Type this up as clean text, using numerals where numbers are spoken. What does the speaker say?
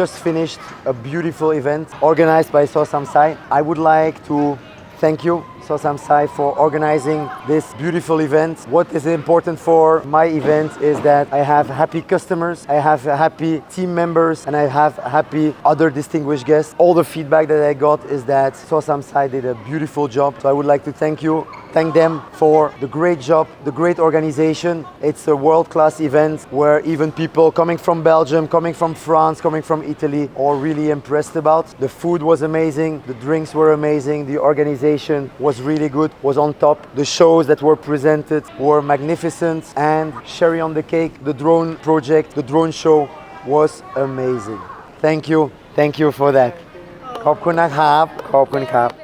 just finished a beautiful event organized by SawSamSai. I would like to thank you, SawSamSai, for organizing this beautiful event. What is important for my event is that I have happy customers, I have happy team members, and I have happy other distinguished guests. All the feedback that I got is that SawSamSai did a beautiful job. So I would like to thank them for the great job, the great organization. It's a world-class event where even people coming from Belgium, coming from France, coming from Italy are really impressed about. The food was amazing, the drinks were amazing, the organization was really good, was on top. The shows that were presented were magnificent, and cherry on the cake, the drone project, the drone show was amazing. Thank you for that. ขอบคุณนะครับ ขอบคุณครับ